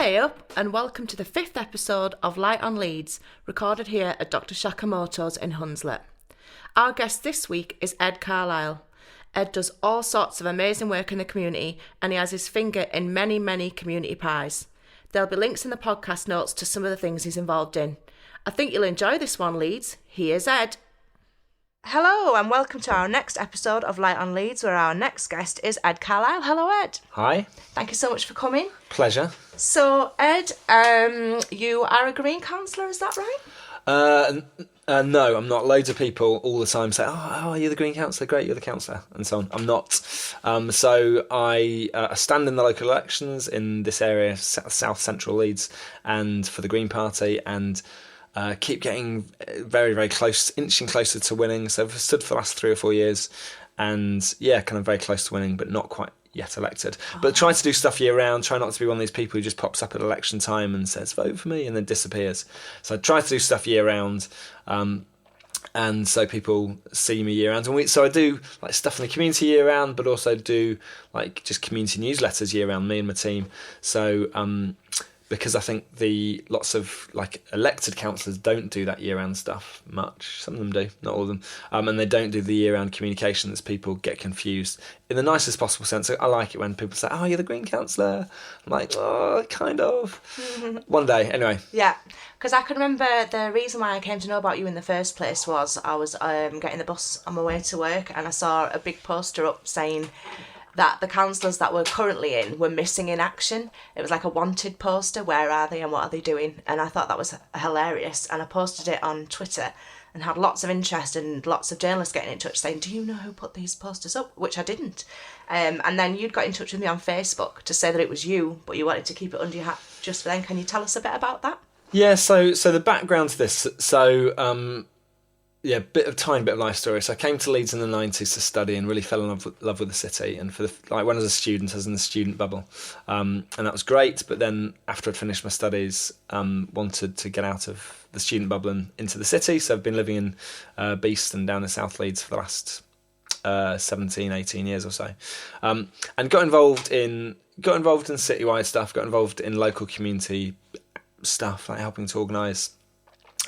Hey up, and welcome to the 5th episode of Light on Leeds, recorded here at Dr. Shakamoto's in Hunslet. Our guest this week is Ed Carlisle. Ed does all sorts of amazing work in the community, and he has his finger in many, many community pies. There'll be links in the podcast notes to some of the things he's involved in. I think you'll enjoy this one, Leeds. Here's Ed. Hello, and welcome to our next episode of Light on Leeds, where our next guest is Ed Carlisle. Hello, Ed. Hi. Thank you so much for coming. Pleasure. So, Ed, you are a Green councillor, is that right? No, I'm not. Loads of people all the time say, oh, you're the Green councillor, great, you're the councillor, and so on. I'm not. So I stand in the local elections in this area, South Central Leeds, and for the Green Party, and keep getting very, very close, inching closer to winning. So I've stood for the last 3 or 4 years, and yeah, kind of very close to winning, but not quite yet elected. But try to do stuff year round, try not to be one of these people who just pops up at election time and says, vote for me, and then disappears. So I try to do stuff year round, and so people see me year round. And so I do like stuff in the community year round, but also do like just community newsletters year round, me and my team. So because I think lots of like elected councillors don't do that year-round stuff much. Some of them do, not all of them, and they don't do the year-round communications. People get confused in the nicest possible sense. I like it when people say, "Oh, you're the Green councillor." I'm like, "Oh, kind of." One day, anyway. Yeah, because I can remember the reason why I came to know about you in the first place was I was getting the bus on my way to work, and I saw a big poster up saying that the councillors that were currently in were missing in action. It was like a wanted poster, where are they and what are they doing? And I thought that was hilarious, and I posted it on Twitter and had lots of interest and lots of journalists getting in touch saying, do you know who put these posters up? Which I didn't. And then you'd got in touch with me on Facebook to say that it was you, but you wanted to keep it under your hat just for then. Can you tell us a bit about that? Yeah, so the background to this, yeah, tiny bit of life story. So I came to Leeds in the 90s to study and really fell in love with the city. And when I was a student, I was in the student bubble, and that was great. But then after I'd finished my studies, wanted to get out of the student bubble and into the city. So I've been living in Beeston down in South Leeds for the last 17, 18 years or so, and got involved in citywide stuff. Got involved in local community stuff, like helping to organise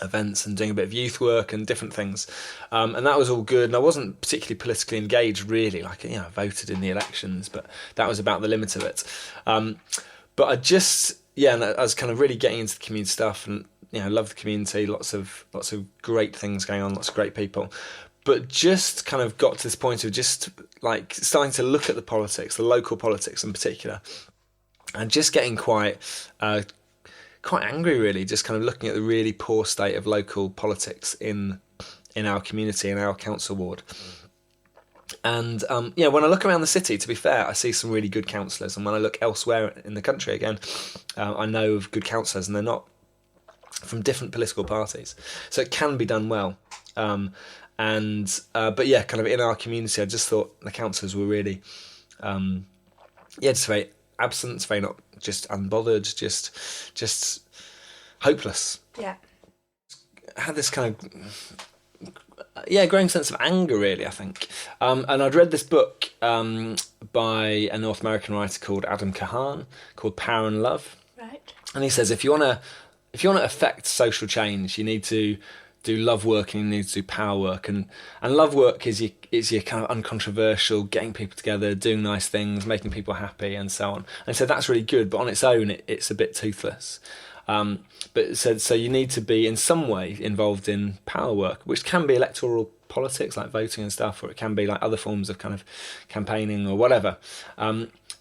events and doing a bit of youth work and different things, and that was all good. And I wasn't particularly politically engaged, really. Like, I voted in the elections, but that was about the limit of it. But and I was kind of really getting into the community stuff, and love the community. Lots of great things going on, lots of great people. But just kind of got to this point of just like starting to look at the politics, the local politics in particular, and just getting quite angry, really, just kind of looking at the really poor state of local politics in our community, in our council ward. And when I look around the city, to be fair, I see some really good councillors, and when I look elsewhere in the country again, I know of good councillors, and they're not from different political parties, so it can be done well. But kind of in our community, I just thought the councillors were really just very absent, very not just unbothered, just hopeless. Yeah. I had this kind of growing sense of anger, really, I think. And I'd read this book by a North American writer called Adam Kahan called Power and Love. Right. And he says if you want to affect social change, you need to do love work and you need to do power work. And love work is your kind of uncontroversial, getting people together, doing nice things, making people happy, and so on. And so that's really good, but on its own, it's a bit toothless. So you need to be in some way involved in power work, which can be electoral politics, like voting and stuff, or it can be like other forms of kind of campaigning or whatever.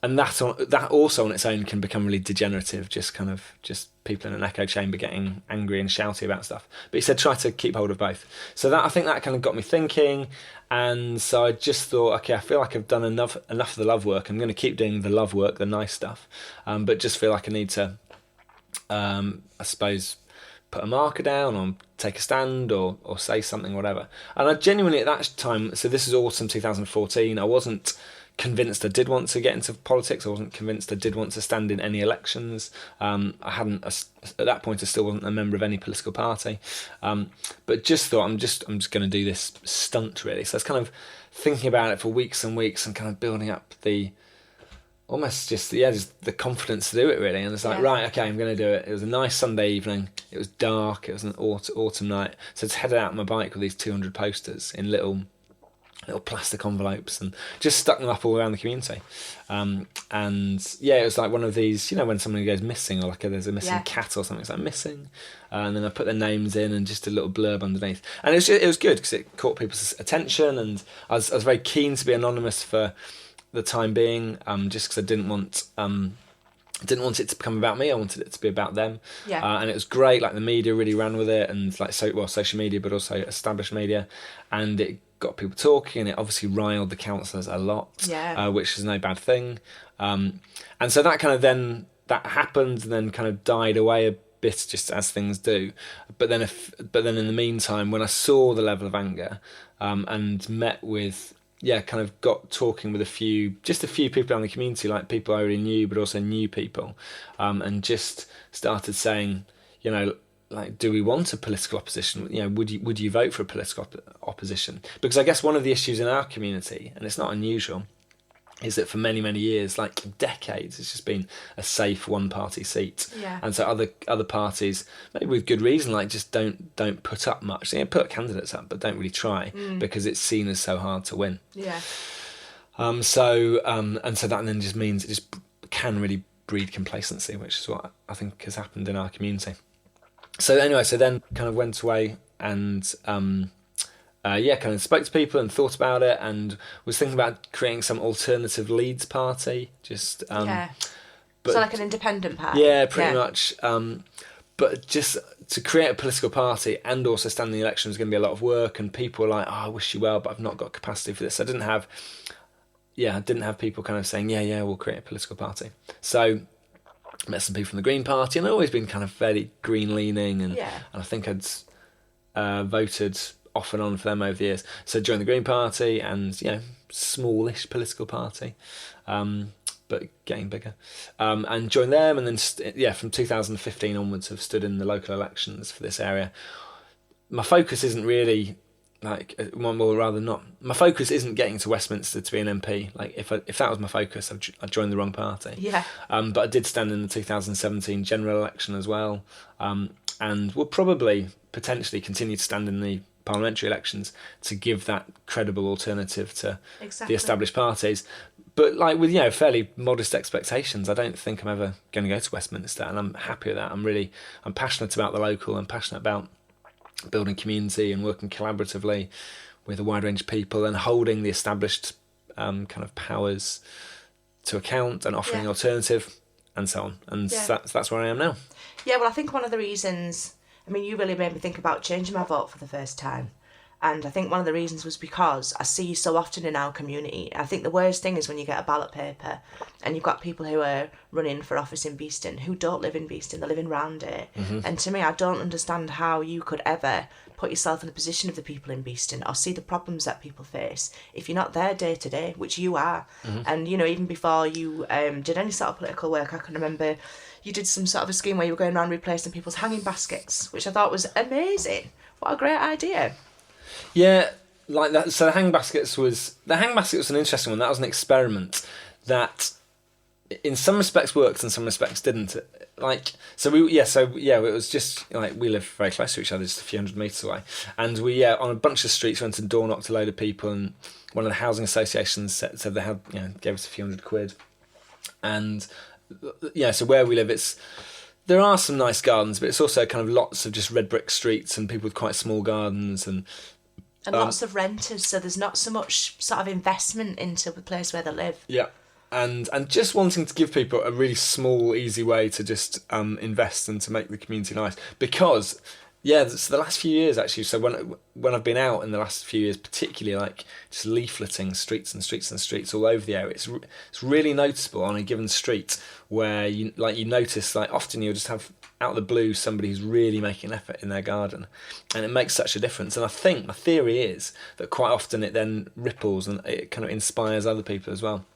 And that also on its own can become really degenerative, just people in an echo chamber getting angry and shouty about stuff. But he said try to keep hold of both. So I think that kind of got me thinking, and so I just thought, okay, I feel like I've done enough of the love work. I'm going to keep doing the love work, the nice stuff, but just feel like I need to, I suppose, put a marker down or take a stand or say something, whatever. And I genuinely at that time, so this is autumn 2014, I wasn't convinced I did want to get into politics. I wasn't convinced I did want to stand in any elections. I hadn't, at that point, I still wasn't a member of any political party. But just thought, I'm just going to do this stunt, really. So I was kind of thinking about it for weeks and weeks and kind of building up the almost just the confidence to do it, really. And it's like, right, okay, I'm going to do it. It was a nice Sunday evening. It was dark. It was an autumn night. So I headed out on my bike with these 200 posters in little plastic envelopes and just stuck them up all around the community. And yeah, it was like one of these, when somebody goes missing, or like there's a missing cat or something, it's like missing. And then I put their names in and just a little blurb underneath. And it was good because it caught people's attention, and I was very keen to be anonymous for the time being, just because I didn't want it to become about me. I wanted it to be about them. And it was great. Like the media really ran with it, and like social media, but also established media, and it got people talking, and it obviously riled the councillors a lot, which is no bad thing. And so that kind of that happened, and then kind of died away a bit, just as things do. But then in the meantime, when I saw the level of anger, and met with, kind of got talking with a few people in the community, like people I already knew, but also new people, and just started saying, like, do we want a political opposition? Would you vote for a political opposition? Because I guess one of the issues in our community, and it's not unusual, is that for many, many years, like decades, it's just been a safe one-party seat. And so other parties, maybe with good reason, like just don't put up much. They put candidates up, but don't really try, because it's seen as so hard to win. And so that then just means it just can really breed complacency, which is what I think has happened in our community. So anyway, then kind of went away and kind of spoke to people and thought about it, and was thinking about creating some alternative Leeds party. But, so like an independent party. Yeah, pretty much. But just to create a political party and also stand in the election is going to be a lot of work, and people were like, I wish you well, but I've not got capacity for this. I didn't have people kind of saying, we'll create a political party. So met some people from the Green Party, and I've always been kind of fairly green-leaning, and I think I'd voted off and on for them over the years. So joined the Green Party, and smallish political party, but getting bigger, and joined them, and then from 2015 onwards have stood in the local elections for this area. My focus isn't really my focus isn't getting to Westminster to be an MP. Like if that was my focus, I'd joined the wrong party. But I did stand in the 2017 general election as well, and will probably potentially continue to stand in the parliamentary elections to give that credible alternative to the established parties. But like with fairly modest expectations, I don't think I'm ever going to go to Westminster, and I'm happy with that. I'm passionate about the local. I'm passionate about building community and working collaboratively with a wide range of people, and holding the established kind of powers to account, and offering an alternative, and so on. And that's where I am now. Yeah, well, I think one of the reasons, you really made me think about changing my vote for the first time. And I think one of the reasons was because I see so often in our community. I think the worst thing is when you get a ballot paper and you've got people who are running for office in Beeston who don't live in Beeston, they live in round it. And to me, I don't understand how you could ever put yourself in the position of the people in Beeston or see the problems that people face if you're not there day to day, which you are. And, even before you did any sort of political work, I can remember you did some sort of a scheme where you were going around replacing people's hanging baskets, which I thought was amazing. What a great idea. Yeah, like that. So the hang basket was an interesting one. That was an experiment that, in some respects, worked and some respects didn't. It was just like we live very close to each other, just a few hundred metres away, and we on a bunch of streets went and door knocked a load of people, and one of the housing associations said they had gave us a few £100, and so where we live, there are some nice gardens, but it's also kind of lots of just red brick streets and people with quite small gardens and lots of renters, so there's not so much sort of investment into the place where they live. Yeah, and just wanting to give people a really small, easy way to just invest and to make the community nice. Because, so the last few years actually, so when I've been out in the last few years, particularly like just leafleting streets and streets and streets all over the area, it's really noticeable on a given street where you notice, like often you'll just have out of the blue somebody who's really making an effort in their garden, and it makes such a difference. And I think my theory is that quite often it then ripples and it kind of inspires other people as well.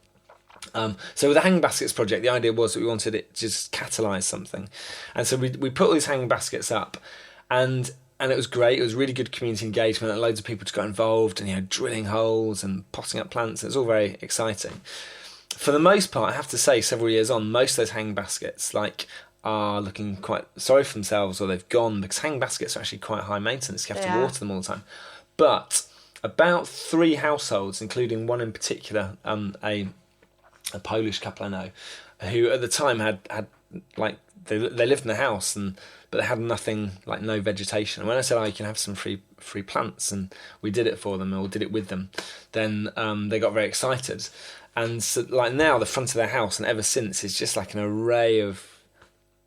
So with the hanging baskets project, the idea was that we wanted it to just catalyse something, and so we put all these hanging baskets up, and it was great. It was really good community engagement, and loads of people just got involved, and drilling holes and potting up plants. It was all very exciting. for the most part, I have to say, several years on, most of those hanging baskets are looking quite sorry for themselves, or they've gone, because hanging baskets are actually quite high maintenance. You have to water them all the time. But about 3 households, including one in particular, a Polish couple I know, who at the time had they lived in the house, but they had nothing, no vegetation. And when I said, you can have some free plants, and we did it for them, or did it with them, then they got very excited. And so, now the front of their house, and ever since, is just an array of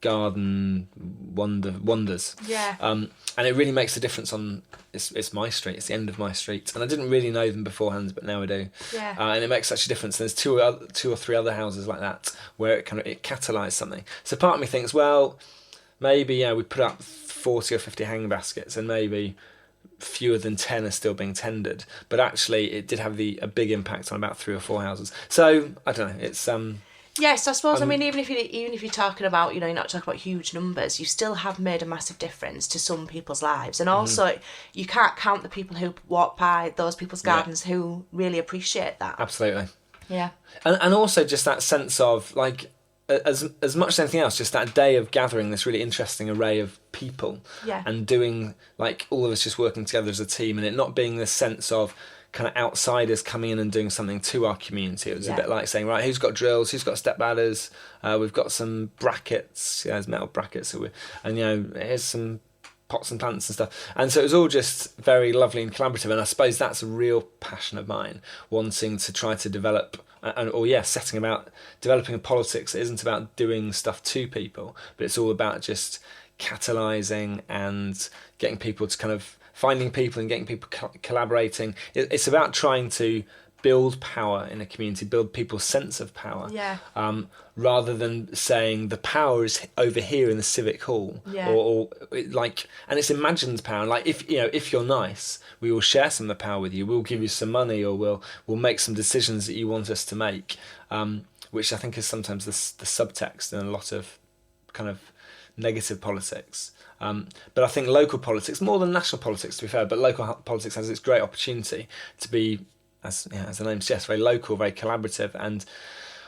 garden wonders. Yeah. And it really makes a difference on it's my street. It's the end of my street, and I didn't really know them beforehand, but now I do. Yeah. And it makes such a difference. There's two or three other houses like that where it catalysed something. So part of me thinks, well, maybe we put up 40 or 50 hanging baskets, and maybe fewer than 10 are still being tendered. But actually, it did have a big impact on about 3 or 4 houses. So I don't know. It's Yes, I suppose. I mean, even if you're talking about, you're not talking about huge numbers, you still have made a massive difference to some people's lives, and also you can't count the people who walk by those people's gardens who really appreciate that. Absolutely. Yeah. And also just that sense of as much as anything else, just that day of gathering this really interesting array of people, and doing all of us just working together as a team, and it not being this sense of kind of outsiders coming in and doing something to our community. It was a bit like saying, right, who's got drills, who's got step ladders, we've got some brackets, there's metal brackets, and here's some pots and plants and stuff. And so it was all just very lovely and collaborative, and I suppose that's a real passion of mine, wanting to try to develop setting about developing a politics that isn't about doing stuff to people, but it's all about just catalysing and getting people to kind of finding people and getting people collaborating. It's about trying to build power in a community, build people's sense of power, rather than saying the power is over here in the civic hall, or and it's imagined power. If you're nice, we will share some of the power with you. We'll give you some money, or we'll make some decisions that you want us to make, which I think is sometimes the subtext in a lot of kind of negative politics. But I think local politics, more than national politics to be fair, but local politics has its great opportunity to be, as the name suggests, very local, very collaborative, and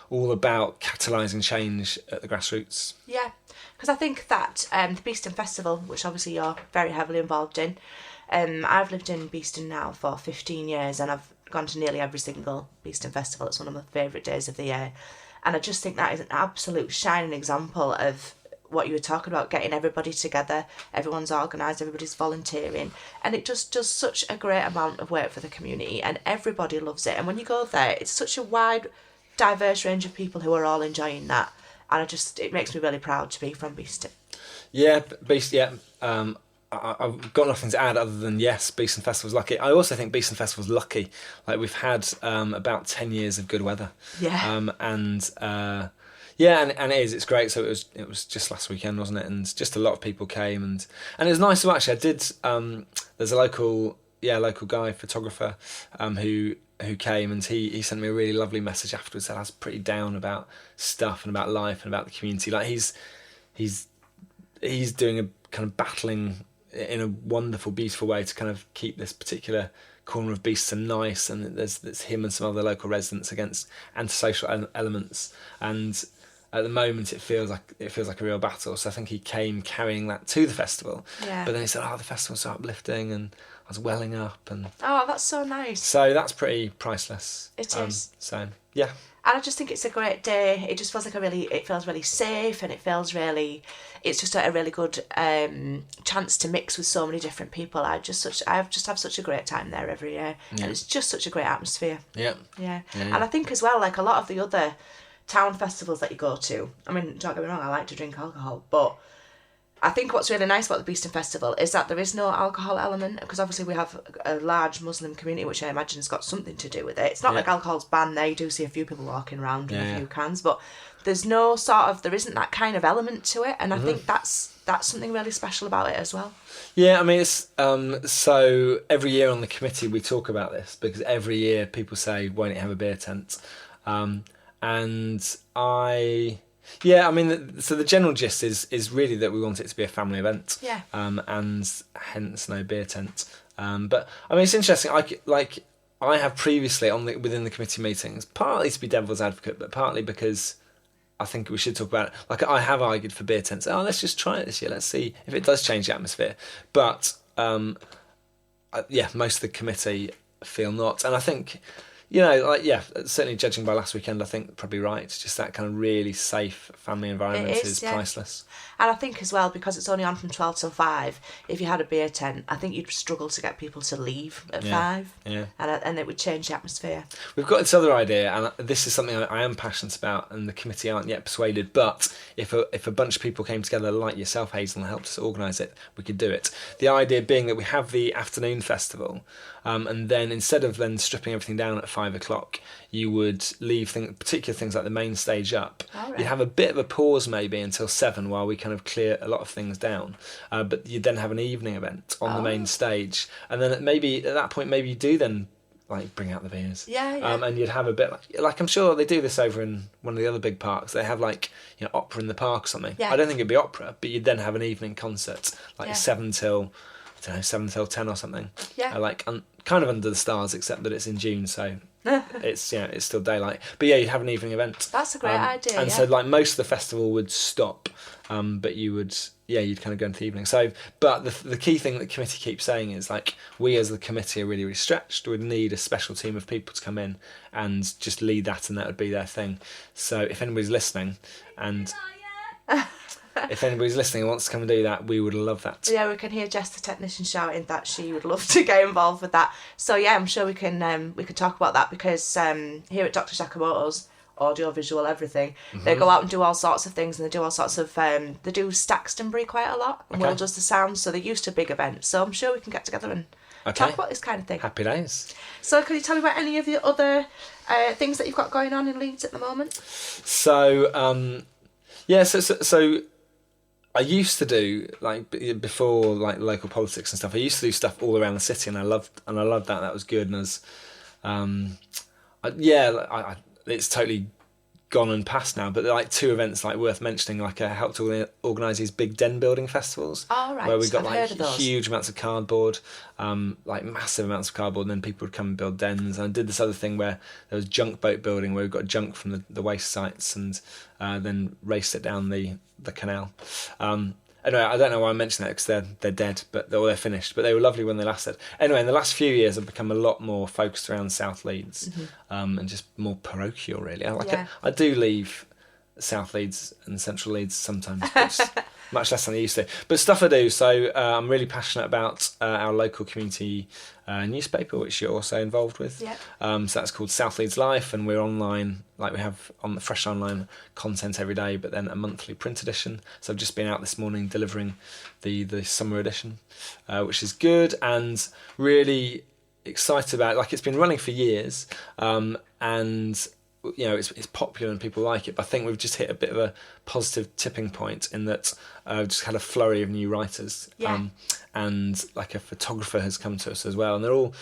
all about catalysing change at the grassroots. Yeah, because I think that the Beeston Festival, which obviously you're very heavily involved in, I've lived in Beeston now for 15 years, and I've gone to nearly every single Beeston Festival. It's one of my favourite days of the year, and I just think that is an absolute shining example of what you were talking about, getting everybody together, everyone's organised, everybody's volunteering, and it just does such a great amount of work for the community, and everybody loves it. And when you go there, it's such a wide, diverse range of people who are all enjoying that, and it makes me really proud to be from Beeston. I've got nothing to add other than Beeston Festival's lucky. I also think Beeston Festival's lucky. We've had about 10 years of good weather. And it is. It's great. So it was just last weekend, wasn't it? And just a lot of people came, and it was nice to actually. I did. There's a local guy, photographer, who came, and he sent me a really lovely message afterwards that I was pretty down about stuff and about life and about the community. He's doing a kind of battling in a wonderful, beautiful way to kind of keep this particular corner of Beeston nice, and there's him and some other local residents against antisocial elements, and at the moment it feels like a real battle. So I think he came carrying that to the festival, but then he said, the festival's so uplifting, and I was welling up, and that's so nice. So that's pretty priceless. It is. So yeah. And I just think it's a great day. It just feels it feels really safe, and it's just a really good chance to mix with so many different people. I just have such a great time there every year, and it's just such a great atmosphere. Yeah. And I think as well, a lot of the other town festivals that you go to, I mean, don't get me wrong, I like to drink alcohol, but I think what's really nice about the Beeston Festival is that there is no alcohol element, because obviously we have a large Muslim community, which I imagine has got something to do with it. It's not like alcohol's banned there. You do see a few people walking around with a few cans, but there isn't that kind of element to it, and I think that's something really special about it as well. Yeah, I mean, it's so every year on the committee we talk about this, because every year people say, why don't you have a beer tent? So the general gist is really that we want it to be a family event, and hence no beer tent. But I mean, it's interesting. I have previously within the committee meetings, partly to be devil's advocate, but partly because I think we should talk about it. Like, I have argued for beer tents. Oh, let's just try it this year. Let's see if it does change the atmosphere. But most of the committee feel not, and I think. Certainly judging by last weekend, I think probably right. It's just that kind of really safe family environment is priceless. And I think as well, because it's only on from 12 till 5, if you had a beer tent, I think you'd struggle to get people to leave at 5. Yeah. And it would change the atmosphere. We've got this other idea, and this is something I am passionate about, and the committee aren't yet persuaded, but if a bunch of people came together like yourself, Hazel, and helped us organise it, we could do it. The idea being that we have the afternoon festival, and then instead of then stripping everything down at 5 o'clock, you would leave particular things like the main stage up. Right. You'd have a bit of a pause maybe until 7 while we kind of clear a lot of things down, but you'd then have an evening event on the main stage, and then at that point maybe you do then like bring out the beers. And you'd have a bit like I'm sure they do this over in one of the other big parks. They have opera in the park or something. I don't think it'd be opera, but you'd then have an evening concert 7 till 10 or something. Kind of under the stars, except that it's in June, so it's still daylight. But you'd have an evening event. That's a great idea. And so most of the festival would stop, but you'd kind of go into the evening. So, but the key thing that the committee keeps saying is we as the committee are really, really stretched. We'd need a special team of people to come in and just lead that, and that would be their thing. So if anybody's listening and and wants to come and do that, we would love that. Yeah, we can hear Jess the technician shouting that she would love to get involved with that. So yeah, I'm sure we can talk about that, because here at Dr. Sakamoto's, audio, visual, everything, they go out and do all sorts of things, and they do all sorts of they do Staxtonbury quite a lot, and Will does the sound, so they're used to big events. So I'm sure we can get together and talk about this kind of thing. Happy days. So can you tell me about any of the other things that you've got going on in Leeds at the moment? So so I used to do before local politics and stuff. I used to do stuff all around the city, and I loved that. That was good, and it's totally gone and past now. But 2 events worth mentioning. I helped organise these big den building festivals. Oh, right. Where we got I've heard of those. Huge amounts of cardboard, massive amounts of cardboard, and then people would come and build dens. And I did this other thing where there was junk boat building, where we got junk from the waste sites and then raced it down the canal. Anyway, I don't know why I mentioned that, because they're dead, they're finished. But they were lovely when they lasted. Anyway, in the last few years, I've become a lot more focused around South Leeds, and just more parochial, really. I do leave South Leeds and Central Leeds sometimes, but much less than I used to. But stuff I do. So I'm really passionate about our local community newspaper, which you're also involved with. So that's called South Leeds Life, and we're online. We have on the fresh online content every day, but then a monthly print edition. So I've just been out this morning delivering the summer edition, which is good, and really excited about it. It's been running for years, and it's popular and people like it, but I think we've just hit a bit of a positive tipping point in that we've just had a flurry of new writers, and a photographer has come to us as well, and they're all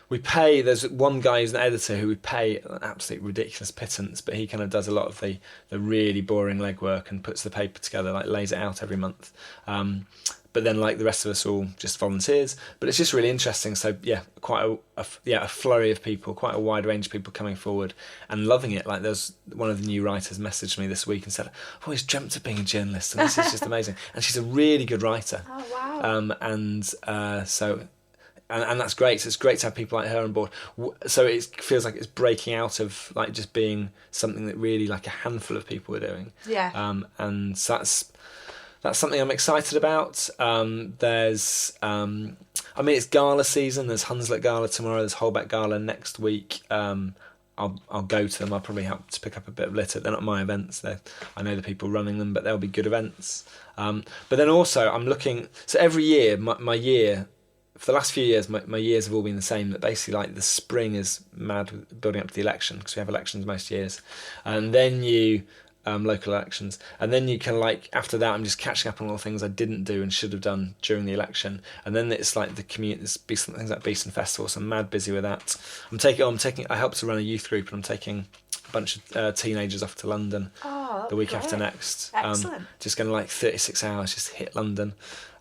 we pay. There's one guy who's an editor who we pay an absolute ridiculous pittance, but he kind of does a lot of the really boring legwork and puts the paper together, lays it out every month. But then the rest of us are all just volunteers. But it's just really interesting. So quite a flurry of people, quite a wide range of people coming forward and loving it. There's one of the new writers messaged me this week and said, "I've always dreamt of being a journalist, and this is just amazing." And she's a really good writer. Oh wow! And that's great. So it's great to have people like her on board. So it feels like it's breaking out of just being something that really a handful of people are doing. And so that's something I'm excited about. There's it's gala season. There's Hunslet Gala tomorrow. There's Holbeck Gala next week. I'll go to them. I'll probably help to pick up a bit of litter. They're not my events. I know the people running them, but they'll be good events. But then also I'm looking. So every year, my year. For the last few years, my years have all been the same. That basically, the spring is mad with building up to the election, because we have elections most years, and then local elections, and then you can after that, I'm just catching up on all the things I didn't do and should have done during the election, and then it's the community. There's things like Beeston Festival, so I'm mad busy with that. I help to run a youth group, and I'm taking a bunch of teenagers off to London the week after next. Excellent. Just going 36 hours, just hit London.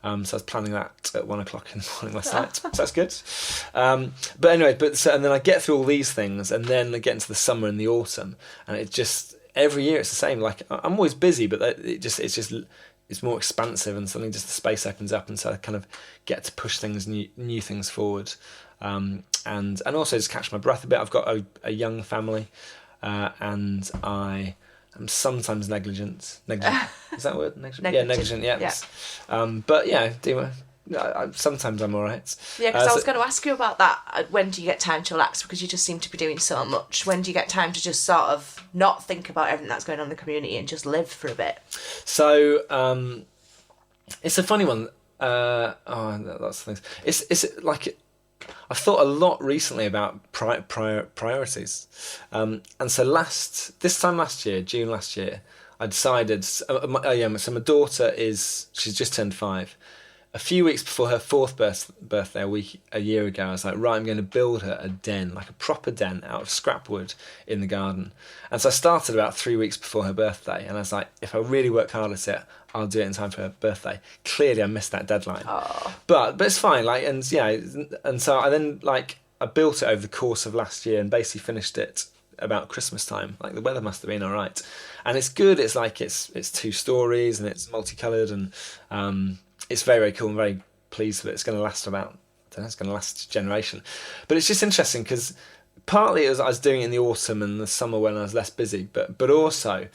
So I was planning that at 1 o'clock in the morning last night. So that's good. But anyway, and then I get through all these things, and then I get into the summer and the autumn, and it just every year it's the same. Like I'm always busy, but it's more expansive, and suddenly just the space opens up, and so I kind of get to push things, new things forward, and also just catch my breath a bit. I've got a young family, and I am sometimes negligent. Is that a word? Negligent? Yeah, negligent. Yeah. But yeah, sometimes I'm all right. Yeah, because I was going to ask you about that. When do you get time to relax? Because you just seem to be doing so much. When do you get time to just sort of not think about everything that's going on in the community and just live for a bit? So it's a funny one. Lots of things. It's like I've thought a lot recently about priorities, and so this time last year, June last year, I decided. So my daughter she's just turned 5. A few weeks before her 4th birthday, a year ago, I was like, right, I'm going to build her a den, like a proper den out of scrap wood in the garden. And so I started about 3 weeks before her birthday, and I was like, if I really work hard at it, I'll do it in time for her birthday. Clearly, I missed that deadline. Oh. But it's fine. Like, and so I then I built it over the course of last year and basically finished it about Christmas time. Like the weather must have been all right, and it's good. It's like it's 2 stories and it's multicoloured, and it's very, very cool. I'm very pleased with it. It's going to last it's going to last a generation. But it's just interesting because partly I was doing it in the autumn and the summer when I was less busy, but also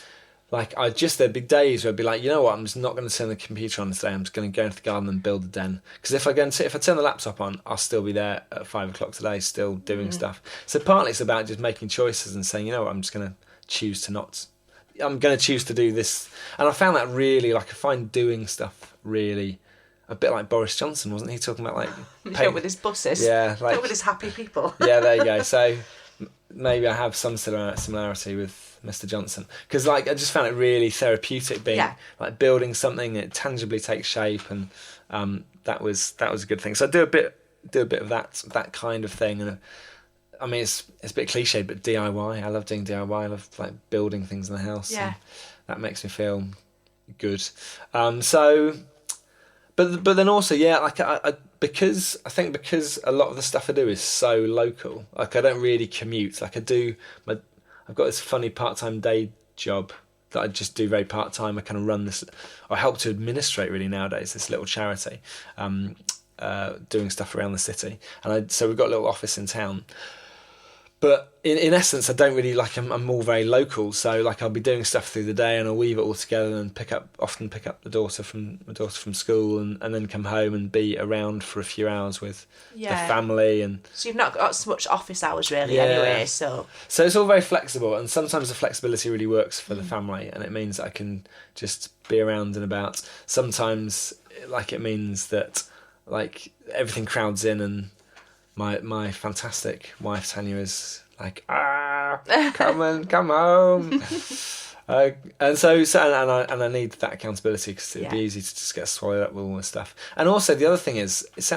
like there'd be days where I'd be like, you know what, I'm just not going to turn the computer on today. I'm just going to go into the garden and build a den. Because if I turn the laptop on, I'll still be there at 5 o'clock today, still doing stuff. So partly it's about just making choices and saying, you know what, I'm just going to choose to do this. And I found that really, I find doing stuff really a bit like Boris Johnson, wasn't he? Talking about with his buses. Yeah. With his happy people. Yeah, there you go. So maybe I have some similarity with Mr. Johnson. Because I just found it really therapeutic being building something that tangibly takes shape, and that was a good thing. So I do a bit of that kind of thing. And I mean, it's a bit cliche, but DIY. I love doing DIY. I love building things in the house. Yeah. And that makes me feel good. But then also, because a lot of the stuff I do is so local. I don't really commute. I've got this funny part-time day job that I just do very part-time. I kind of run this. I help to administrate really nowadays this little charity, doing stuff around the city, and so we've got a little office in town. But in essence, I don't really I'm all very local. So I'll be doing stuff through the day, and I'll weave it all together and often pick up my daughter from school, and then come home and be around for a few hours with the family. And so you've not got so much office hours really anyway. So it's all very flexible, and sometimes the flexibility really works for the family, and it means that I can just be around and about. Sometimes it means that everything crowds in, and my fantastic wife Tanya is like, come home. And I need that accountability, because it'd be easy to just get swallowed up with all this stuff. And also the other thing is, this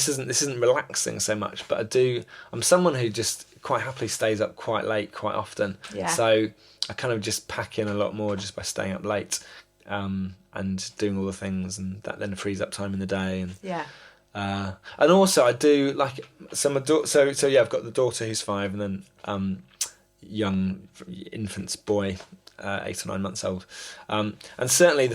isn't relaxing so much, but I'm someone who just quite happily stays up quite late quite often. Yeah. So I kind of just pack in a lot more just by staying up late, and doing all the things, and that then frees up time in the day. And and also I do I've got the daughter who's 5, and then young infant's boy, 8 or 9 months old, and certainly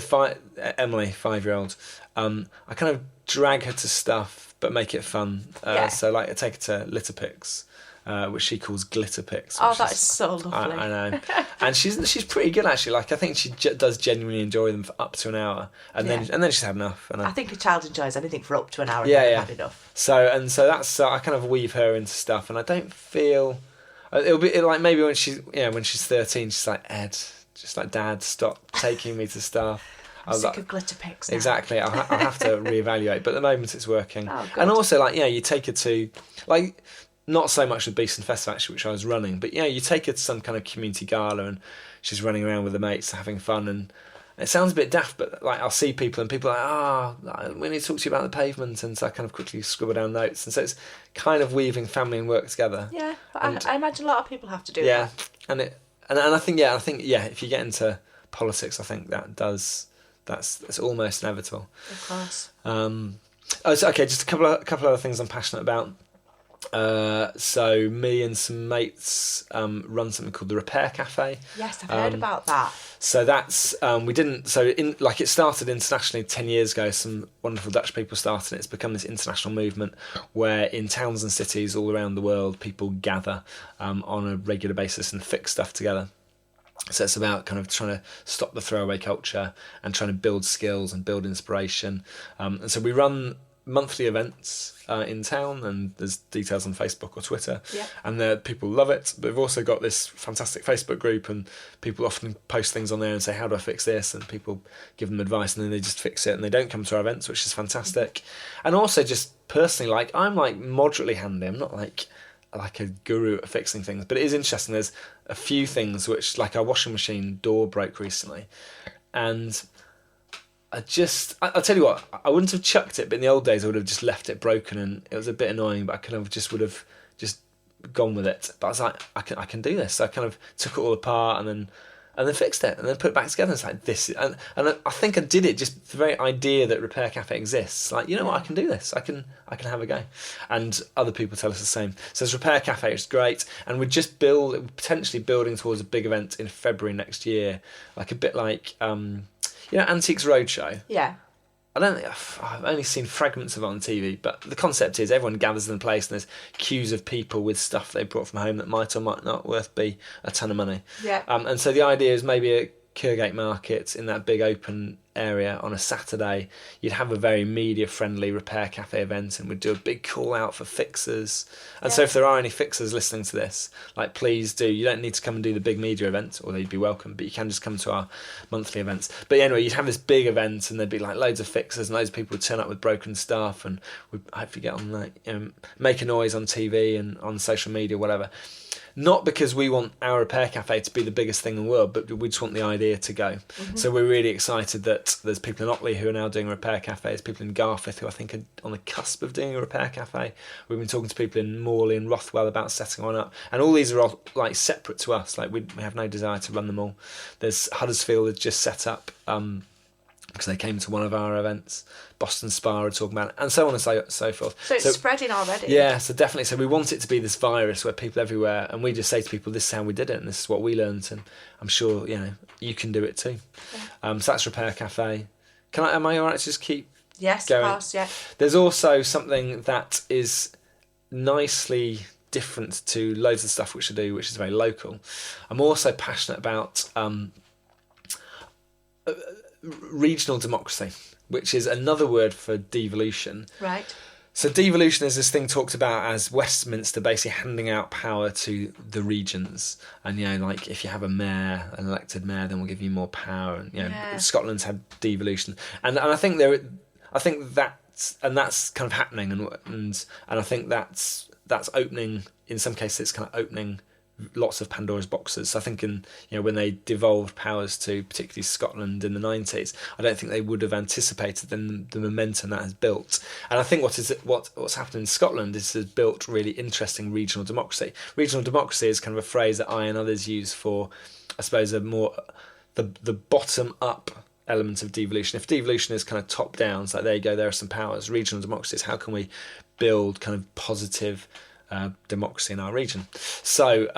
Emily, 5-year-old, I kind of drag her to stuff but make it fun. So I take her to litter picks, which she calls glitter picks. Oh, that is so lovely. I know. And she's pretty good, actually. I think she does genuinely enjoy them for up to an hour, and then she's had enough. And I think a child enjoys anything for up to an hour. And had enough. So that's I kind of weave her into stuff, and I don't feel it'll be maybe when she's 13, she's like, Ed, just Dad, stop taking me to stuff. I'm sick of glitter picks now. Exactly. I'll have to reevaluate, but at the moment it's working. Oh, good. And also you take her to not so much with Beeston Festival, actually, which I was running, but you take her to some kind of community gala, and she's running around with her mates having fun, and it sounds a bit daft, but I'll see people, and people are like, we need to talk to you about the pavement, and so I kind of quickly scribble down notes, and so it's kind of weaving family and work together. Yeah, but I imagine a lot of people have to do that. And I think if you get into politics, I think that does That's almost inevitable. Of course. Just a couple of other things I'm passionate about. So me and some mates run something called the Repair Cafe. Yes, I've heard about that. So that's it started internationally 10 years ago. Some wonderful Dutch people started it. It's become this international movement where in towns and cities all around the world people gather on a regular basis and fix stuff together. So it's about kind of trying to stop the throwaway culture and trying to build skills and build inspiration. And so we run monthly events in town, and there's details on Facebook or Twitter. Yeah. And people love it. But we've also got this fantastic Facebook group, and people often post things on there and say, how do I fix this? And people give them advice, and then they just fix it, and they don't come to our events, which is fantastic. And also just personally, I'm moderately handy. I'm not like a guru at fixing things, but it is interesting. There's a few things which, like our washing machine door broke recently, and I'll tell you what, I wouldn't have chucked it, but in the old days I would have just left it broken, and it was a bit annoying, but I kind of just would have just gone with it. But I was like, I can do this. So I kind of took it all apart and then fixed it and then put it back together. It's like this, and I think I did it just the very idea that Repair Cafe exists. Like, you know what, I can do this. I can have a go, and other people tell us the same. So this Repair Cafe is great, and we're just potentially building towards a big event in February next year, like a bit like Antiques Roadshow. Yeah. I've only seen fragments of it on TV, but the concept is everyone gathers in a place and there's queues of people with stuff they brought from home that might or might not be a ton of money. Yeah. And so the idea is maybe a Kirgate Market in that big open area on a Saturday, you'd have a very media friendly Repair Cafe event, and we'd do a big call out for fixers. And so if there are any fixers listening to this, please do. You don't need to come and do the big media event, or they'd be welcome, but you can just come to our monthly events. But anyway, you'd have this big event, and there'd be loads of fixers, and loads of people would turn up with broken stuff, and we'd hopefully get on make a noise on TV and on social media, whatever. Not because we want our Repair Cafe to be the biggest thing in the world, but we just want the idea to go. Mm-hmm. So we're really excited that there's people in Otley who are now doing Repair Cafes, people in Garforth who I think are on the cusp of doing a Repair Cafe. We've been talking to people in Morley and Rothwell about setting one up. And all these are all separate to us. We have no desire to run them all. There's Huddersfield has just set up because they came to one of our events. Boston Spa are talking about it, and so on and so forth. So it's spreading already. Yeah, so definitely. So we want it to be this virus where people everywhere, and we just say to people, this is how we did it, and this is what we learned, and I'm sure you can do it too. Yeah. So that's Repair Cafe. Am I alright to just keep Yes, going? Of course, yeah. There's also something that is nicely different to loads of stuff which I do, which is very local. I'm also passionate about regional democracy, which is another word for devolution. Right. So devolution is this thing talked about as Westminster basically handing out power to the regions. And, if you have an elected mayor, then we'll give you more power. And, Scotland's had devolution. And I think that's kind of happening. And I think that's opening, in some cases, it's kind of opening lots of Pandora's boxes. So I think when they devolved powers to particularly Scotland in the 90s, I don't think they would have anticipated the momentum that has built. And I think what's happened in Scotland is has built really interesting regional democracy. Regional democracy is kind of a phrase that I and others use for, I suppose, a more the bottom up element of devolution. If devolution is kind of top down, it's like there you go, there are some powers. Regional democracy is how can we build kind of positive democracy in our region. So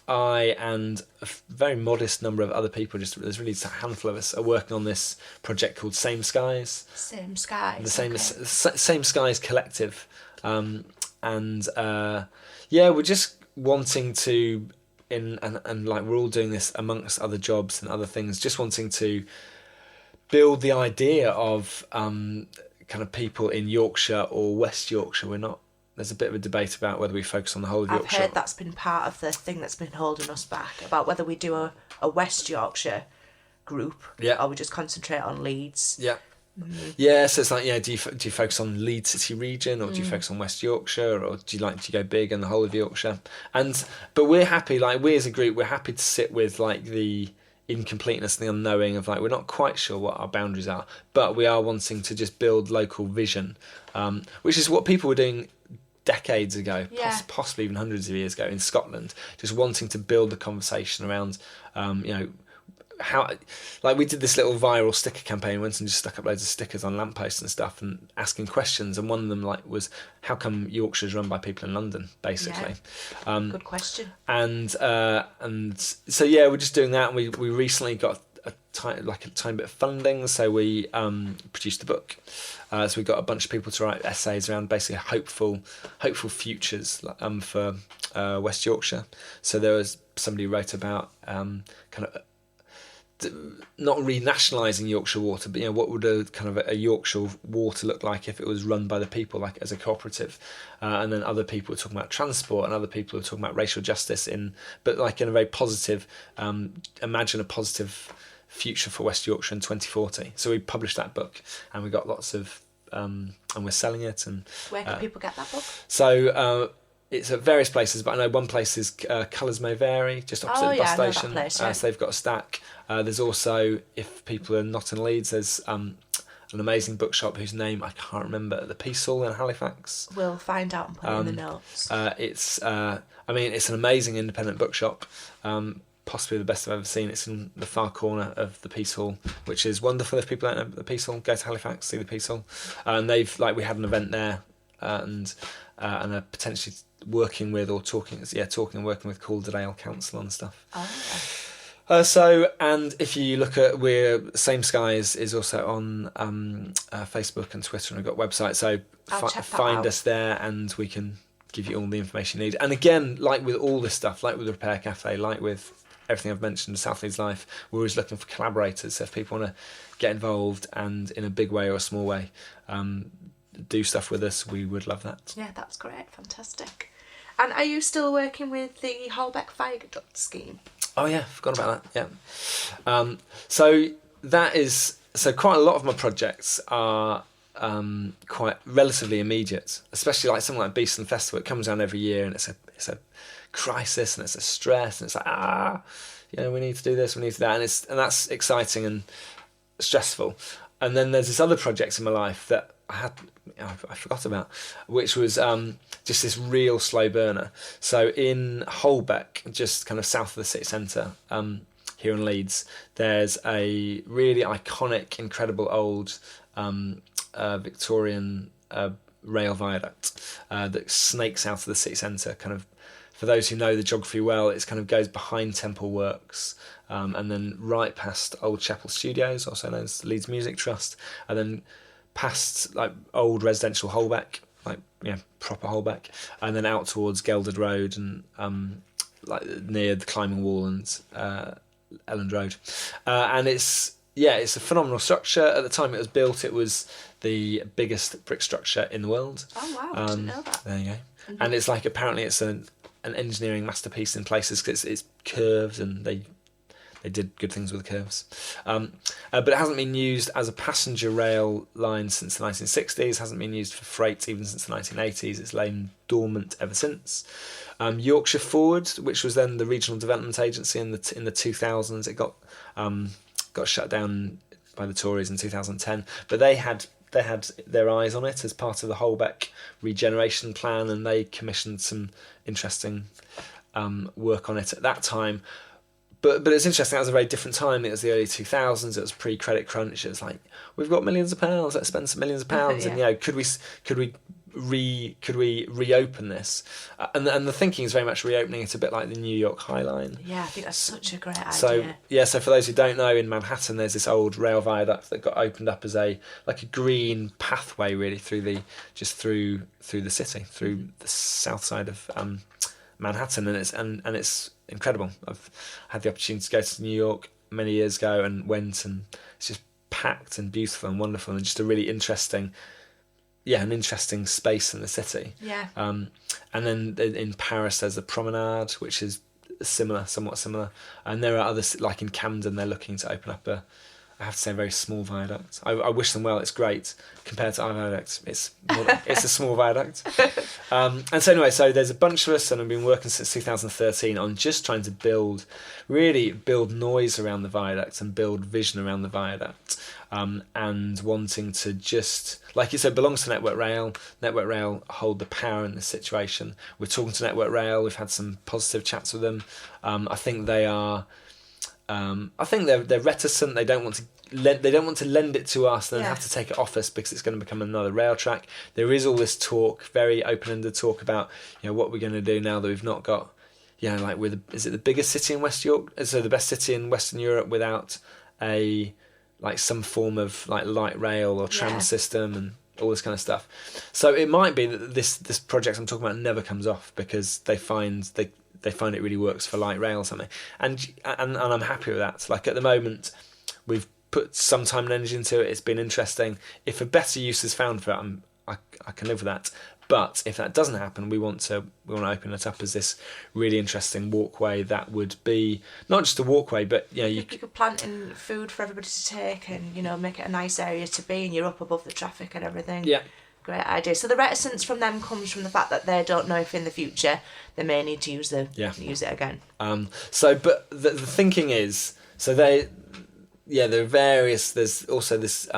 I and a very modest number of other people, there's really just a handful of us, are working on this project called Same Skies. Same Skies. Same Skies Collective. We're just wanting to, we're all doing this amongst other jobs and other things, just wanting to build the idea of kind of people in Yorkshire or West Yorkshire. There's a bit of a debate about whether we focus on the whole of Yorkshire. I've heard that's been part of the thing that's been holding us back, about whether we do a West Yorkshire group, or we just concentrate on Leeds. Yeah. Mm-hmm. Yeah, so it's like, do you focus on Leeds City region, or do you focus on West Yorkshire, or do you go big in the whole of Yorkshire? But we're happy, we as a group, we're happy to sit with the incompleteness and the unknowing of we're not quite sure what our boundaries are, but we are wanting to just build local vision, which is what people were doing decades ago, possibly even hundreds of years ago in Scotland, just wanting to build the conversation around how, like, we did this little viral sticker campaign, went and just stuck up loads of stickers on lampposts and stuff, and asking questions. And one of them was, how come Yorkshire's run by people in London, basically? Yeah. Good question. And so we're just doing that. And we recently got a tiny bit of funding, so we produced a book. So we got a bunch of people to write essays around basically hopeful futures for West Yorkshire. So there was somebody who wrote about kind of not renationalising Yorkshire Water, but what would a Yorkshire Water look like if it was run by the people, like as a cooperative? And then other people were talking about transport, and other people were talking about racial justice but in a very positive. Imagine a positive future for West Yorkshire in 2040. So we published that book, and we got lots of, and we're selling it. And where can people get that book? So it's at various places, but I know one place is Colours May Vary, just opposite the bus station. I know that place, yeah. So they've got a stack. There's also, if people are not in Leeds, there's an amazing bookshop whose name I can't remember, at the Peace Hall in Halifax. We'll find out and put it in the notes. It's an amazing independent bookshop. Possibly the best I've ever seen. It's in the far corner of the Peace Hall, which is wonderful. If people don't know the Peace Hall, go to Halifax, see the Peace Hall. And we had an event there, and are potentially working with and working with Calderdale Council on stuff. And if you look at, Same Skies is also on Facebook and Twitter, and we've got a website. So find us there, and we can give you all the information you need. And again, like with all this stuff, like with the Repair Cafe, like with everything I've mentioned, South Leeds Life, we're always looking for collaborators. So if people want to get involved, and in a big way or a small way, do stuff with us, we would love that. Yeah, that's great. Fantastic. And are you still working with the Holbeck Viaduct scheme? Oh yeah, forgot about that. Yeah. So quite a lot of my projects are quite relatively immediate, especially like something like Beeston Festival. It comes around every year, and it's a crisis, and it's a stress, and it's like we need to do this, we need to do that, and that's exciting and stressful. And then there's this other project in my life that I forgot about, which was just this real slow burner. So in Holbeck, just kind of south of the city centre, here in Leeds, there's a really iconic, incredible old Victorian rail viaduct that snakes out of the city centre. Kind of, for those who know the geography well, it kind of goes behind Temple Works, and then right past Old Chapel Studios, also known as the Leeds Music Trust, and then past like old residential Holbeck, proper Holbeck, and then out towards Gelded Road and near the Climbing Wall and Elland Road, and it's a phenomenal structure. At the time it was built, it was the biggest brick structure in the world. Oh wow, I didn't know that. There you go. Mm-hmm. And it's apparently it's an engineering masterpiece in places, because it's curved, and they did good things with the curves. But it hasn't been used as a passenger rail line since the 1960s, hasn't been used for freight even since the 1980s. It's lain dormant ever since. Yorkshire Forward, which was then the Regional Development Agency in the 2000s, it got shut down by the Tories in 2010, but they had their eyes on it as part of the Holbeck regeneration plan, and they commissioned some interesting work on it at that time. But it's interesting, that was a very different time. It was the early 2000s, it was pre-credit crunch. It was like, we've got millions of pounds, let's spend some millions of pounds. Yeah. And could we reopen this? And the thinking is very much reopening it a bit like the New York High Line. Yeah, I think that's such a great idea. So for those who don't know, in Manhattan there's this old rail viaduct that got opened up as a green pathway, really, through the city, through the south side of Manhattan, and it's incredible. I've had the opportunity to go to New York many years ago and went, and it's just packed and beautiful and wonderful, and just a really interesting space in the city. Yeah. And then in Paris there's the Promenade, which is somewhat similar, and there are others, like in Camden they're looking to open up I have to say, a very small viaduct. I wish them well. It's great compared to our viaduct. It's a small viaduct. And so anyway, so there's a bunch of us, and I've been working since 2013 on just trying to build noise around the viaduct and build vision around the viaduct, and wanting to just, like you said, belongs to Network Rail. Network Rail hold the power in this situation. We're talking to Network Rail. We've had some positive chats with them. I think they are I think they're reticent. They don't want to lend it to us, and then have to take it off us because it's going to become another rail track. There is all this talk, very open-ended talk about what we're going to do now that we've not got. Like is it the biggest city in West York? So the best city in Western Europe without some form of light rail or tram system and all this kind of stuff. So it might be that this project I'm talking about never comes off because they find it really works for light rail or something. And I'm happy with that. Like at the moment, we've put some time and energy into it. It's been interesting. If a better use is found for it, I can live with that. But if that doesn't happen, we want to open it up as this really interesting walkway that would be not just a walkway, but you could plant in food for everybody to take, and make it a nice area to be, and you're up above the traffic and everything. Yeah, great idea. So the reticence from them comes from the fact that they don't know if in the future they may need to use it again. But the thinking is, so there are various. There's also this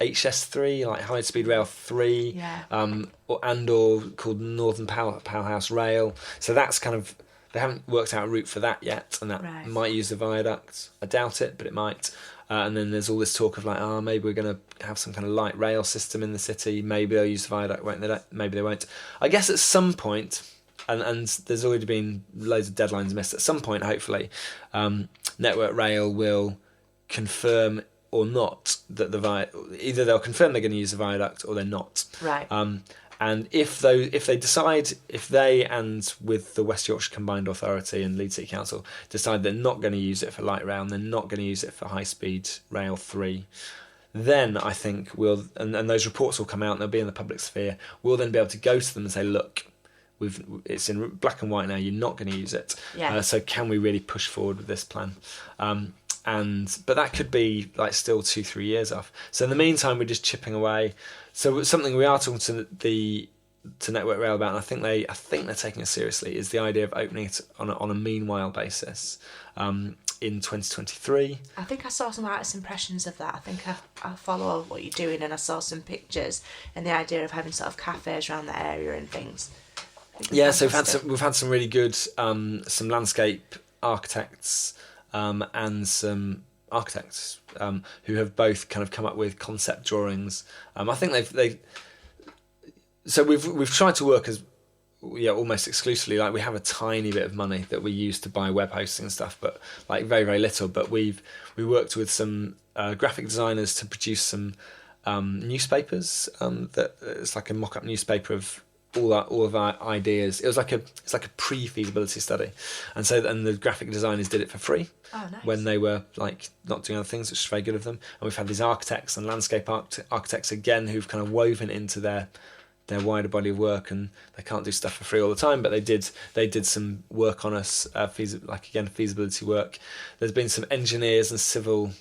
HS3, like High Speed Rail 3, or called Northern Powerhouse Rail. So that's kind of, they haven't worked out a route for that yet, and that might use the viaduct. I doubt it, but it might. And then there's all this talk of maybe we're going to have some kind of light rail system in the city. Maybe they'll use the viaduct, maybe they won't. I guess at some point, and there's already been loads of deadlines missed, at some point, hopefully, Network Rail will confirm or not that either they'll confirm they're going to use the viaduct or they're not. Right. And if they decide, if they and with the West Yorkshire Combined Authority and Leeds City Council decide they're not going to use it for light rail and they're not going to use it for High Speed Rail 3, then I think and those reports will come out and they'll be in the public sphere. We'll then be able to go to them and say, look, it's in black and white now. You're not going to use it. Yeah. So can we really push forward with this plan? But that could be still 2-3 years off. So in the meantime, we're just chipping away. So something we are talking to Network Rail about, and I think they're taking it seriously, is the idea of opening it on a meanwhile basis in 2023. I think I saw some artist impressions of that. I think I follow what you're doing, and I saw some pictures and the idea of having sort of cafes around the area and things. Yeah, so we've had some really good some landscape architects. And some architects who have both kind of come up with concept drawings. I think so we've tried to work as almost exclusively. We have a tiny bit of money that we use to buy web hosting and stuff, but very, very little. But we worked with some graphic designers to produce some newspapers. That it's like a mock-up newspaper of all of our ideas. It's like a pre-feasibility study, and the graphic designers did it for free. Oh, nice. When they were not doing other things, which is very good of them. And we've had these architects and landscape architects again who've kind of woven into their wider body of work, and they can't do stuff for free all the time, but they did some work on us, feasibility work. There's been some engineers and civil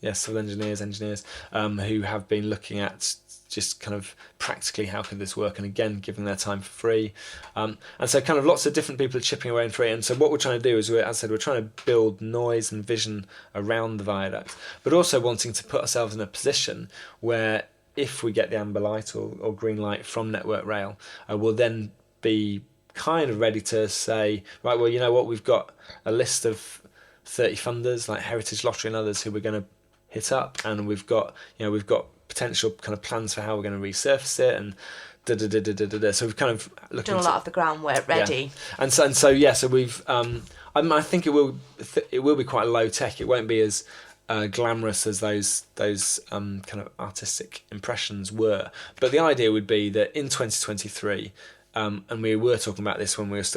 engineers who have been looking at just kind of practically how could this work, and again giving their time for free, and so kind of lots of different people are chipping away in free. And so what we're trying to do is, as I said, we're trying to build noise and vision around the viaduct, but also wanting to put ourselves in a position where if we get the amber light or green light from Network Rail, we'll then be kind of ready to say, right, well, you know what, we've got a list of 30 funders like Heritage Lottery and others who we're going to hit up, and we've got potential kind of plans for how we're going to resurface it, and so we've kind of done a lot of the groundwork ready. Yeah. So we've I think it will be quite low tech. It won't be as glamorous as those kind of artistic impressions were, but the idea would be that in 2023, and we were talking about this when Leeds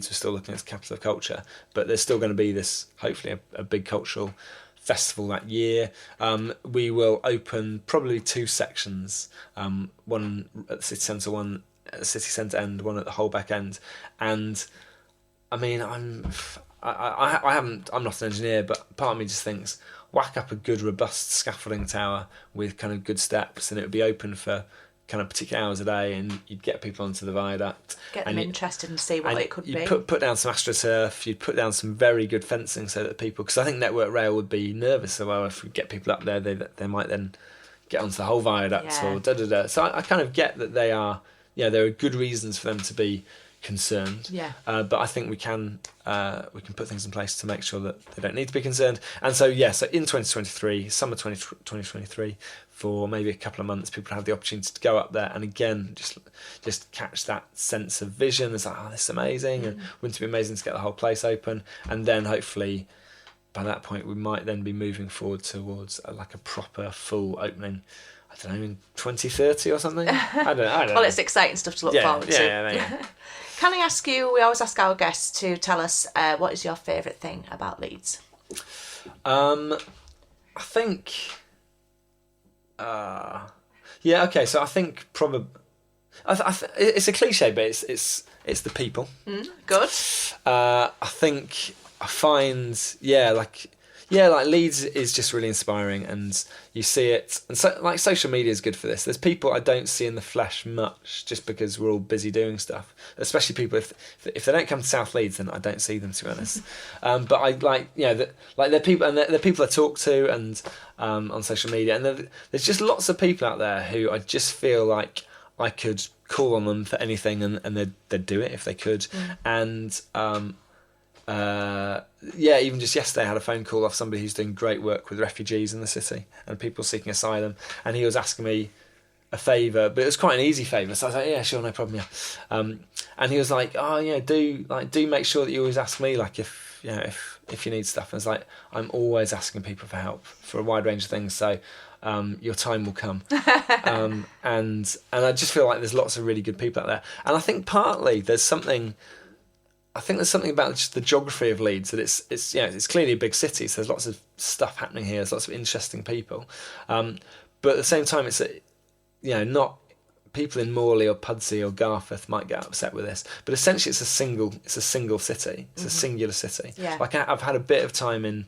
was still looking at capital of culture, but there's still going to be this, hopefully a big cultural festival that year. We will open probably 2 sections, one at the city centre, one at the city centre end, one at the Holbeck end. And I mean, I'm not an engineer, but part of me just thinks, whack up a good robust scaffolding tower with kind of good steps, and it would be open for kind of particular hours a day, and you'd get people onto the viaduct, get them interested and see what it could be. Put down some astroturf, you'd put down some very good fencing so that people, because I think Network Rail would be nervous, so well, if we get people up there, they might then get onto the whole viaduct or So I kind of get that there are good reasons for them to be concerned. Yeah. But I think we can put things in place to make sure that they don't need to be concerned. And so so in 2023, summer 2023, for maybe a couple of months, people have the opportunity to go up there and again just catch that sense of vision. It's like, oh, this is amazing, and wouldn't it be amazing to get the whole place open? And then hopefully by that point we might then be moving forward towards a proper full opening. I don't know, in 2030 or something. I don't know. Well, it's exciting stuff to look forward to. Yeah. Can I ask you? We always ask our guests to tell us what is your favourite thing about Leeds. I think. Okay. So I think probably. It's a cliche, but it's the people. Good. I think I find Leeds is just really inspiring, and you see it, and so social media is good for this. There's people I don't see in the flesh much, just because we're all busy doing stuff. Especially people if they don't come to South Leeds, then I don't see them, to be honest. But I they're people, and they're people I talk to, and on social media, and there's just lots of people out there who I just feel like I could call on them for anything, and they'd do it if they could, and. Even just yesterday I had a phone call off somebody who's doing great work with refugees in the city and people seeking asylum, and he was asking me a favour, but it was quite an easy favour, so I was like, yeah, sure, no problem, and he was like, do make sure that you always ask me, if you need stuff. And it's like, I'm always asking people for help for a wide range of things, so your time will come. And I just feel like there's lots of really good people out there, and I think partly there's something about just the geography of Leeds, that it's clearly a big city, so there's lots of stuff happening here. There's lots of interesting people, but at the same time, it's not people in Morley or Pudsey or Garforth might get upset with this, but essentially it's a single city. It's a singular city. Yeah. I've had a bit of time in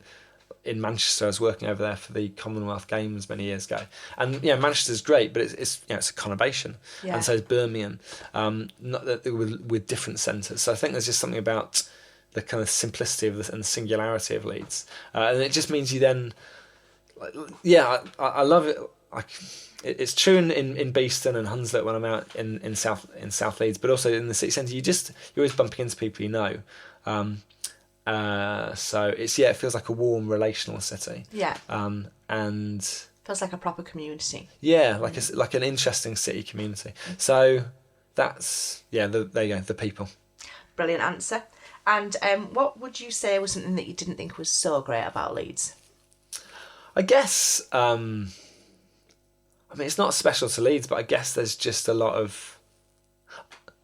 Manchester. I was working over there for the Commonwealth Games many years ago, and Manchester's great, but it's a conurbation, and so is Birmingham, with different centres. So I think there's just something about the kind of simplicity of and singularity of Leeds, and it just means you then, I love it. It's true in Beeston and Hunslet when I'm out in South Leeds, but also in the city centre, you're always bumping into people you know. So it feels like a warm relational city. Yeah. And feels like a proper community. Yeah, like an interesting city community. So that's there you go, the people. Brilliant answer. And what would you say was something that you didn't think was so great about Leeds? I guess it's not special to Leeds, but I guess there's just a lot of.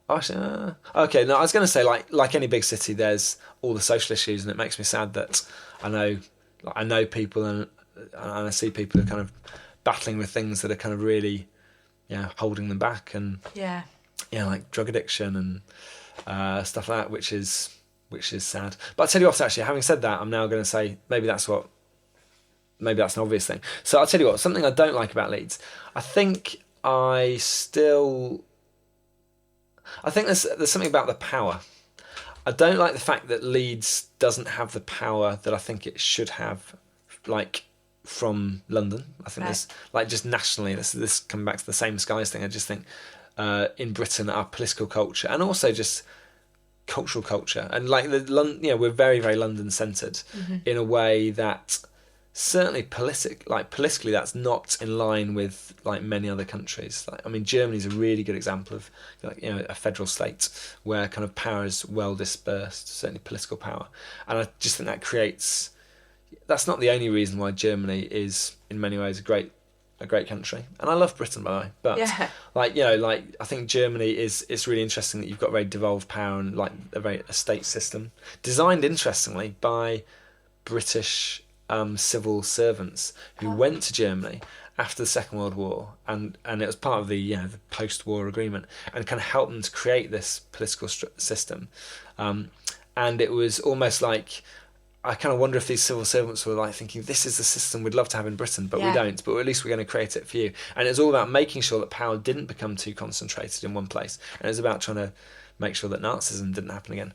Okay, no, I was going to say like any big city, there's all the social issues, and it makes me sad that I know people and I see people who are kind of battling with things that are kind of really, holding them back, and like drug addiction and stuff like that, which is sad. But I tell you what, actually, having said that, I'm now going to say maybe that's an obvious thing. So I'll tell you what, something I don't like about Leeds. I think there's something about the power. I don't like the fact that Leeds doesn't have the power that I think it should have, from London. I think there's just nationally. This coming back to the same skies thing. I just think in Britain our political culture, and also just cultural culture, and we're very, very London centred in a way that. Certainly politically that's not in line with many other countries. Germany's a really good example of a federal state where kind of power is well dispersed, certainly political power. And I just think that's not the only reason why Germany is in many ways a great country. And I love Britain, by the way. But I think Germany it's really interesting that you've got very devolved power and a state system designed interestingly by British civil servants who went to Germany after the Second World War, and it was part of the post-war agreement, and kind of helped them to create this political system. And it was almost like, I kind of wonder if these civil servants were thinking, this is the system we'd love to have in Britain, but we don't, but at least we're going to create it for you. And it was all about making sure that power didn't become too concentrated in one place, and it was about trying to make sure that Nazism didn't happen again.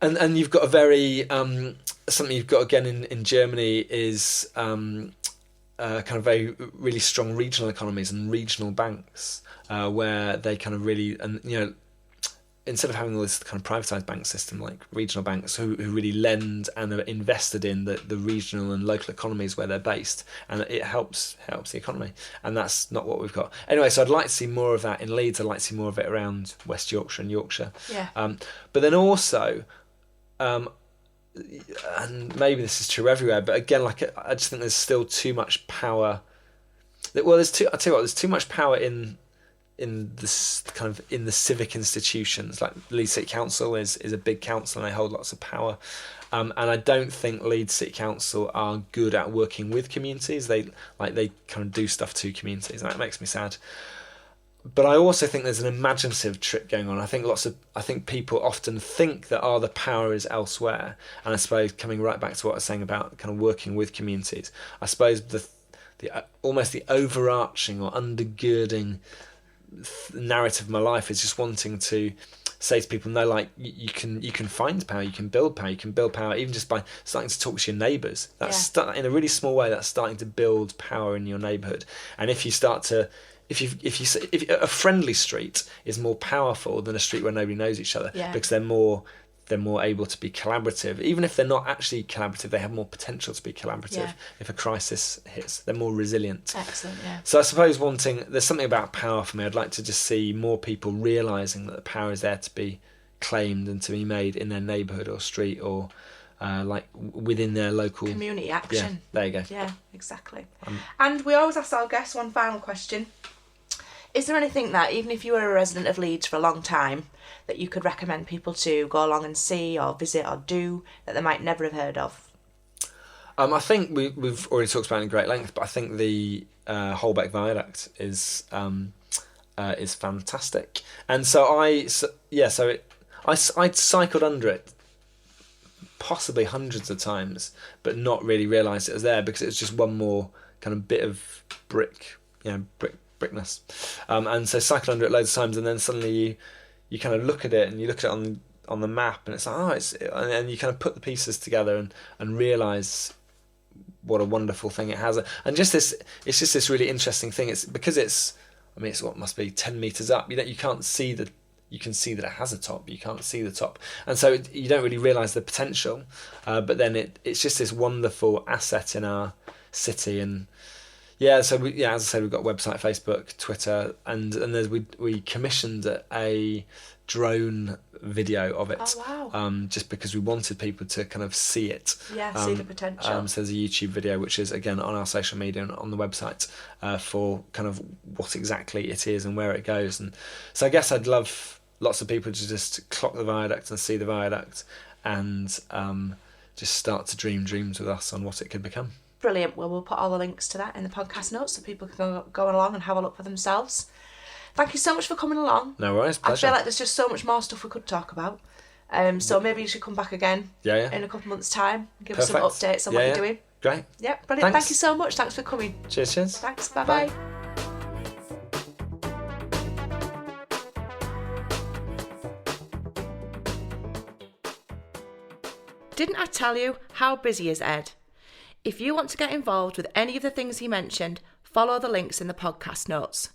And you've got a very something you've got again in Germany is kind of very really strong regional economies and regional banks where they kind of really, and instead of having all this kind of privatised bank system like regional banks who really lend and are invested in the regional and local economies where they're based, and it helps the economy, and that's not what we've got. Anyway, so I'd like to see more of that in Leeds. I'd like to see more of it around West Yorkshire and Yorkshire. Yeah. But then also, and maybe this is true everywhere, but again, like I just think there's still too much power. Well, I'll tell you what, there's too much power in this kind of in the civic institutions. Like Leeds City Council is a big council and they hold lots of power, and I don't think Leeds City Council are good at working with communities. They kind of do stuff to communities, and that makes me sad. But I also think there's an imaginative trick going on. I think people often think that the power is elsewhere, and I suppose coming right back to what I was saying about kind of working with communities, I suppose the almost the overarching or undergirding narrative of my life is just wanting to say to people, no, like you can find power, you can build power even just by starting to talk to your neighbours. That's in a really small way, that's starting to build power in your neighbourhood. And if you start to if a friendly street is more powerful than a street where nobody knows each other, because they're more able to be collaborative. Even if they're not actually collaborative, they have more potential to be collaborative. If a crisis hits, they're more resilient. Excellent, yeah. So I suppose there's something about power for me. I'd like to just see more people realising that the power is there to be claimed and to be made in their neighbourhood or street or like within their local... community action. Yeah, there you go. Yeah, exactly. And we always ask our guests one final question. Is there anything that, even if you were a resident of Leeds for a long time, that you could recommend people to go along and see or visit or do that they might never have heard of? I think we've already talked about it in great length, but I think the Holbeck Viaduct is fantastic. And so I cycled under it possibly hundreds of times, but not really realised it was there because it was just one more kind of bit of brickness. And so cycled under it loads of times, and then suddenly you kind of look at it and you look at it on the map, and it's like, and you kind of put the pieces together and realise what a wonderful thing it has. And it's just this really interesting thing. It's because it's what must be 10 metres up. You can't see you can see that it has a top, but you can't see the top, and so you don't really realise the potential. But then it's just this wonderful asset in our city. And so as I said, we've got a website, Facebook, Twitter, and we commissioned a drone video of it. Oh, wow. Just because we wanted people to kind of see it. See the potential. So there's a YouTube video which is again on our social media and on the website for kind of what exactly it is and where it goes. And so I guess I'd love lots of people to just clock the viaduct and see the viaduct and just start to dream dreams with us on what it could become. Brilliant. Well, we'll put all the links to that in the podcast notes so people can go along and have a look for themselves. Thank you so much for coming along. No worries, pleasure. I feel like there's just so much more stuff we could talk about. So maybe you should come back again in a couple of months' time and give us some updates on what you're doing. Great. Yeah, brilliant. Thank you so much. Thanks for coming. Cheers. Thanks. Bye-bye. Didn't I tell you how busy is Ed? If you want to get involved with any of the things he mentioned, follow the links in the podcast notes.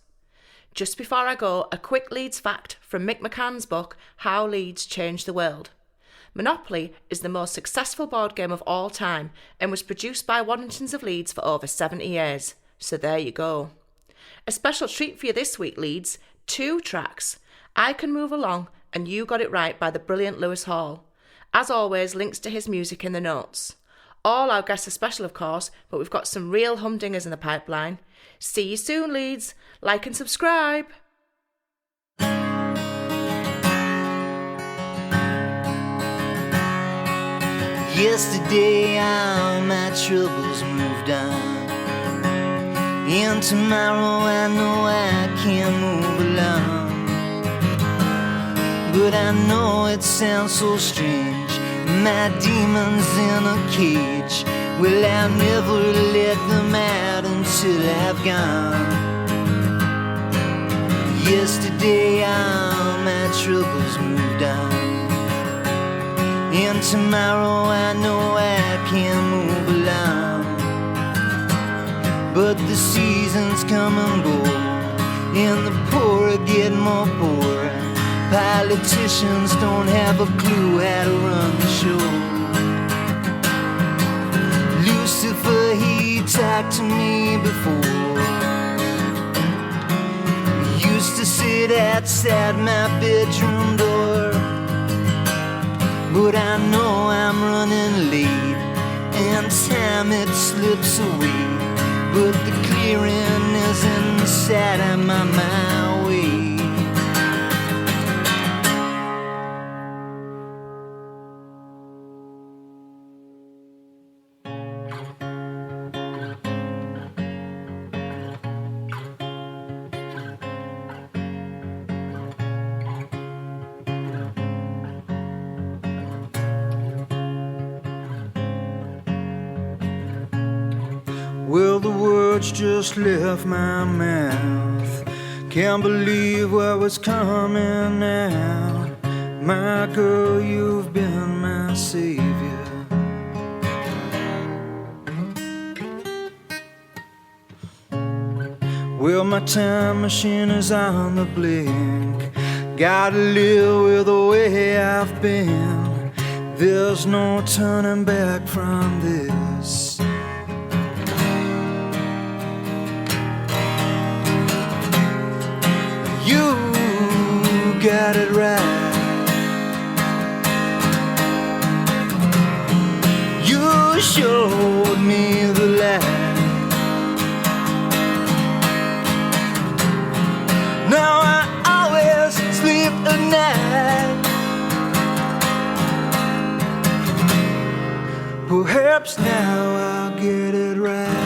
Just before I go, a quick Leeds fact from Mick McCann's book, How Leeds Changed the World. Monopoly is the most successful board game of all time and was produced by Waddingtons of Leeds for over 70 years. So there you go. A special treat for you this week, Leeds. 2 tracks. I Can Move Along and You Got It Right by the brilliant Lewis Hall. As always, links to his music in the notes. All our guests are special, of course, but we've got some real humdingers in the pipeline. See you soon, Leeds. Like and subscribe. Yesterday all my troubles moved on, and tomorrow I know I can't move along. But I know it sounds so strange, my demons in a cage. Well, I'll never let them out until I've gone. Yesterday all my troubles moved on, and tomorrow I know I can't move along. But the seasons come and go, and the poor get more poor. Politicians don't have a clue how to run the show. Lucifer, he talked to me before. He used to sit outside my bedroom door. But I know I'm running late, and time it slips away. But the clearing is inside of my way. Well, the words just left my mouth. Can't believe what was coming out. My girl, you've been my savior. Well, my time machine is on the blink. Gotta live with the way I've been. There's no turning back from this. You got it right. You showed me the light. Now I always sleep at night. Perhaps now I'll get it right.